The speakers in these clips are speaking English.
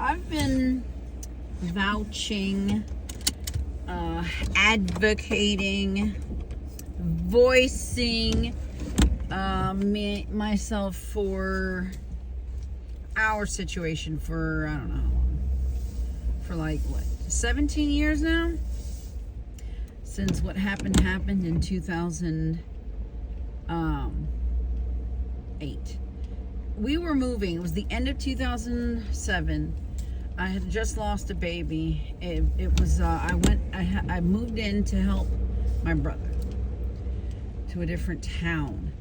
I've been vouching, advocating, voicing myself for our situation for, I don't know how long, for like, 17 years now? Since what happened in 2008. We were moving. It was the end of 2007. I had just lost a baby. It was I moved in to help my brother to a different town.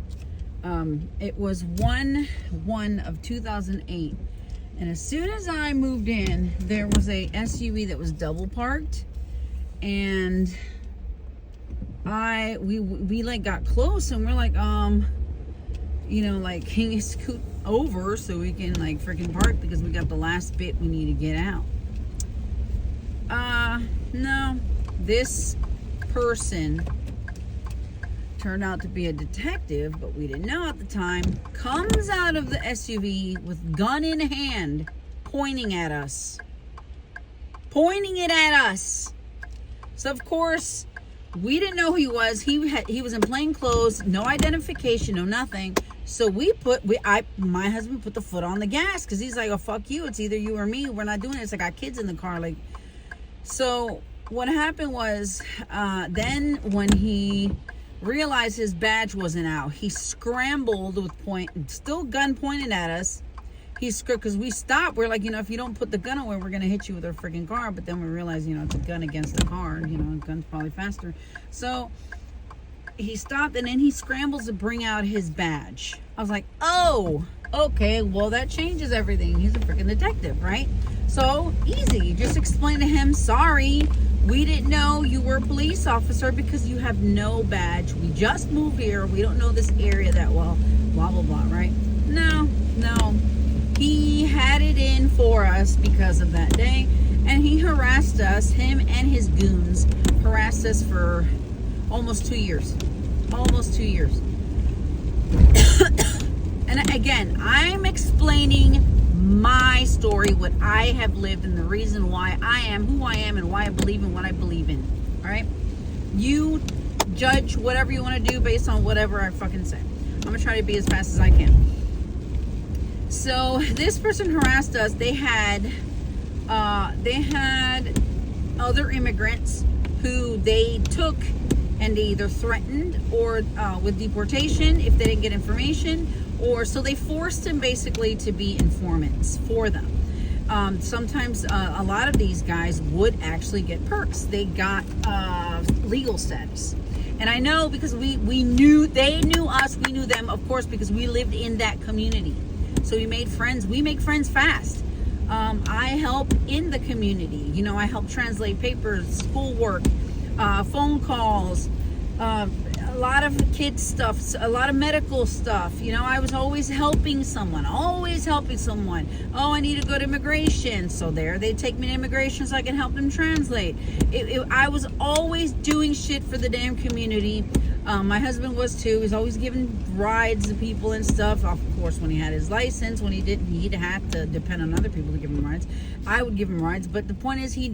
It was 1 of 2008, and as soon as I moved in, there was a SUV that was double parked, and we like got close, and we're like, like, can you scoot over so we can like freaking park, because we got the last bit we need to get out. No, this person turned out to be a detective, but we didn't know at the time. Comes out of the SUV with gun in hand, pointing it at us. So of course, we didn't know who he was. He was in plain clothes, no identification, no nothing. So my husband put the foot on the gas, because he's like, oh, fuck you. It's either you or me. We're not doing this. I got kids in the car. Like, so what happened was, then when he realized his badge wasn't out, he scrambled with still gun pointed at us. He screamed, because we stopped. We're like, if you don't put the gun away, we're going to hit you with our freaking car. But then we realized, it's a gun against the car. A gun's probably faster. So he stopped, and then he scrambles to bring out his badge. I was like, oh, okay, well, that changes everything. He's a freaking detective, right? So easy. Just explain to him, sorry, we didn't know you were a police officer because you have no badge. We just moved here. We don't know this area that well, blah, blah, blah, right? No. He had it in for us because of that day, and he harassed us. Him and his goons harassed us for almost 2 years. And again, I'm explaining my story, what I have lived, and the reason why I am who I am, and why I believe in what I believe in. All right? You judge whatever you want to do based on whatever I fucking say. I'm going to try to be as fast as I can. So this person harassed us. They had other immigrants who they took, and they either threatened or with deportation if they didn't get information, or so they forced them basically to be informants for them. Sometimes a lot of these guys would actually get perks. They got legal status. And I know, because they knew us, we knew them, of course, because we lived in that community. So we made friends. We make friends fast. I help in the community. I help translate papers, schoolwork, phone calls, a lot of kids stuff, a lot of medical stuff. I was always helping someone. Oh, I need to go to immigration. So they take me to immigration so I can help them translate. I was always doing shit for the damn community. My husband was too. He's always giving rides to people and stuff. Of course, when he had his license, when he didn't, he'd have to depend on other people to give him rides. I would give him rides, but the point is, when he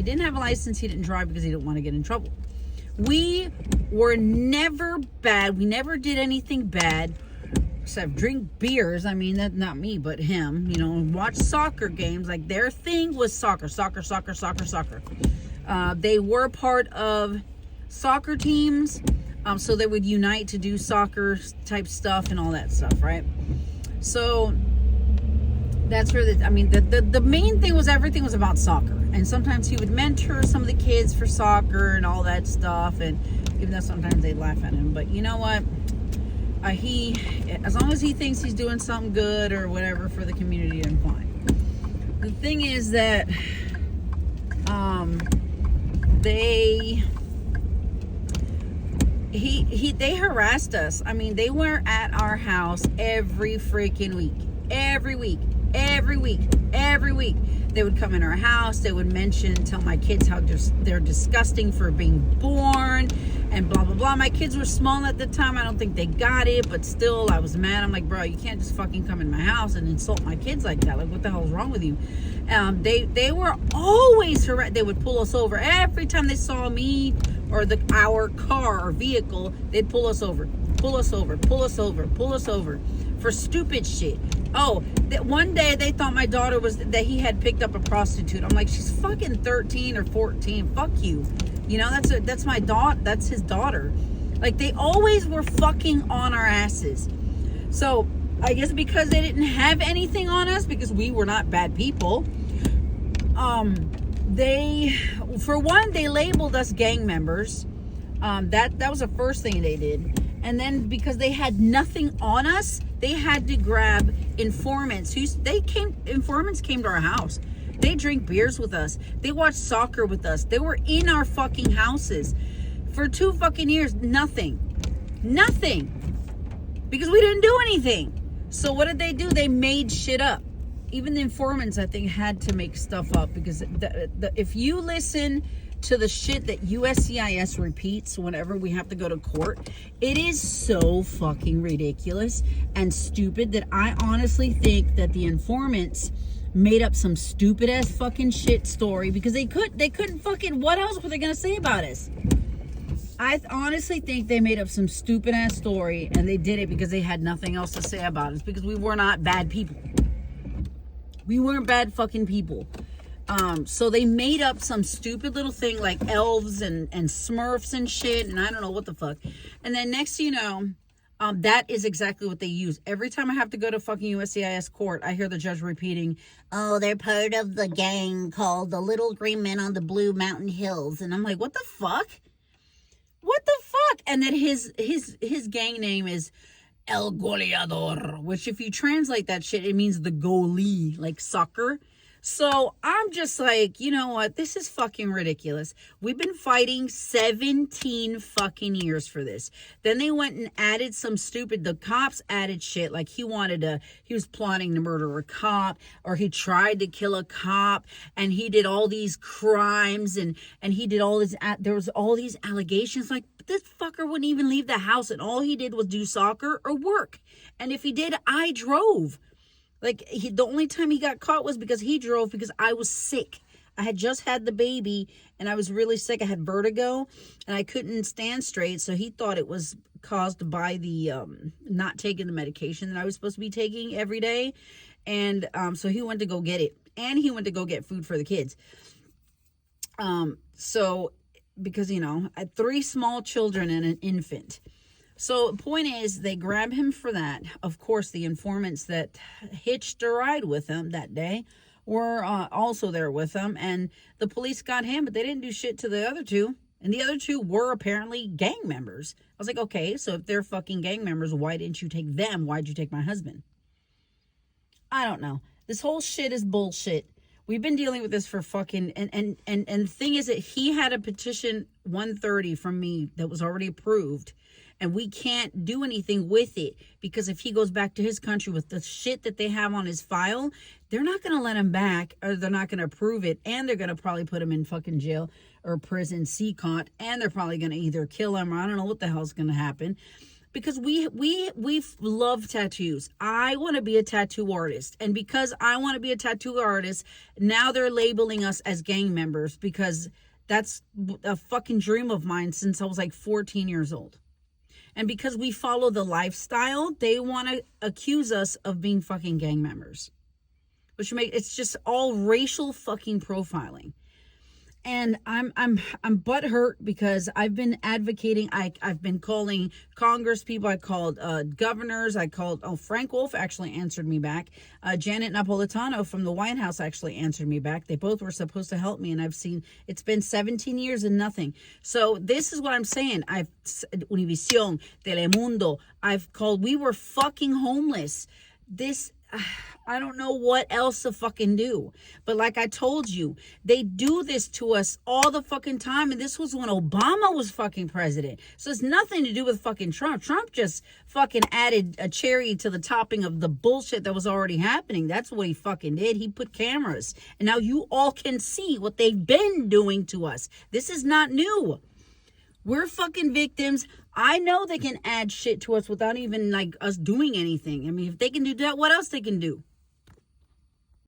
didn't have a license, he didn't drive because he didn't want to get in trouble. We were never bad. We never did anything bad except drink beers. I mean, that's not me, but him. Watch soccer games. Like, their thing was soccer. They were part of soccer teams, so they would unite to do soccer type stuff and all that stuff, right? So that's where the main thing was, everything was about soccer. And sometimes he would mentor some of the kids for soccer and all that stuff, and even though sometimes they'd laugh at him, but you know what, as long as he thinks he's doing something good or whatever for the community, I'm fine. The thing is that they harassed us. They were at our house every freaking week. Every week. They would come in our house. They would tell my kids how they're disgusting for being born, and blah, blah, blah. My kids were small at the time. I don't think they got it, but still, I was mad. I'm like, bro, you can't just fucking come in my house and insult my kids like that. Like, what the hell is wrong with you? They were always harassed. They would pull us over. Every time they saw me or our car or vehicle, they'd pull us over. Pull us over, pull us over, pull us over for stupid shit. Oh, that one day they thought my daughter that he had picked up a prostitute. I'm like, she's fucking 13 or 14. Fuck you. You know, that's my daughter. That's his daughter. Like, they always were fucking on our asses. So I guess because they didn't have anything on us, because we were not bad people, they labeled us gang members. That was the first thing they did. And then because they had nothing on us, they had to grab informants. Informants came to our house. They drink beers with us. They watched soccer with us. They were in our fucking houses for 2 fucking years. Nothing. Because we didn't do anything. So what did they do? They made shit up. Even the informants, I think, had to make stuff up, because if you listen to the shit that USCIS repeats whenever we have to go to court, it is so fucking ridiculous and stupid that I honestly think that the informants made up some stupid ass fucking shit story, because they couldn't fucking, what else were they gonna say about us? I honestly think they made up some stupid ass story, and they did it because they had nothing else to say about us, because we were not bad people. We weren't bad fucking people. So they made up some stupid little thing like elves and Smurfs and shit, and I don't know what the fuck. And then next thing you know, that is exactly what they use. Every time I have to go to fucking USCIS court, I hear the judge repeating, oh, they're part of the gang called the Little Green Men on the Blue Mountain Hills. And I'm like, what the fuck? What the fuck? And then his gang name is El Goleador, which if you translate that shit, it means the goalie, like soccer. So I'm just like, you know what? This is fucking ridiculous. We've been fighting 17 fucking years for this. Then they went and added the cops added shit. Like he was plotting to murder a cop, or he tried to kill a cop, and he did all these crimes, and he did all this, there was all these allegations. Like, this fucker wouldn't even leave the house, and all he did was do soccer or work. And if he did, I drove. Like, the only time he got caught was because he drove, because I was sick. I had just had the baby, and I was really sick. I had vertigo, and I couldn't stand straight, so he thought it was caused by the not taking the medication that I was supposed to be taking every day. And so he went to go get it, and he went to go get food for the kids. So, because, you know, I had 3 small children and an infant. So point is, they grab him for that. Of course, the informants that hitched a ride with him that day were also there with him. And the police got him, but they didn't do shit to the other 2. And the other 2 were apparently gang members. I was like, okay, so if they're fucking gang members, why didn't you take them? Why'd you take my husband? I don't know. This whole shit is bullshit. We've been dealing with this for fucking... And the thing is that he had a petition 130 from me that was already approved. And we can't do anything with it, because if he goes back to his country with the shit that they have on his file, they're not going to let him back, or they're not going to approve it. And they're going to probably put him in fucking jail or prison, CCOT. And they're probably going to either kill him, or I don't know what the hell's going to happen. Because we love tattoos. I want to be a tattoo artist. And because I want to be a tattoo artist, now they're labeling us as gang members, because that's a fucking dream of mine since I was like 14 years old. And because we follow the lifestyle, they want to accuse us of being fucking gang members. It's just all racial fucking profiling. And I'm butthurt, because I've been advocating. I've been calling Congress people. I called governors. Frank Wolf actually answered me back. Janet Napolitano from the White House actually answered me back. They both were supposed to help me, and I've seen it's been 17 years and nothing. So this is what I'm saying. Univision, Telemundo. I've called. We were fucking homeless. I don't know what else to fucking do. But like I told you, they do this to us all the fucking time. And this was when Obama was fucking president. So it's nothing to do with fucking Trump. Trump just fucking added a cherry to the topping of the bullshit that was already happening. That's what he fucking did. He put cameras. And now you all can see what they've been doing to us. This is not new. We're fucking victims. I know they can add shit to us without even like us doing anything. I mean, if they can do that, what else they can do?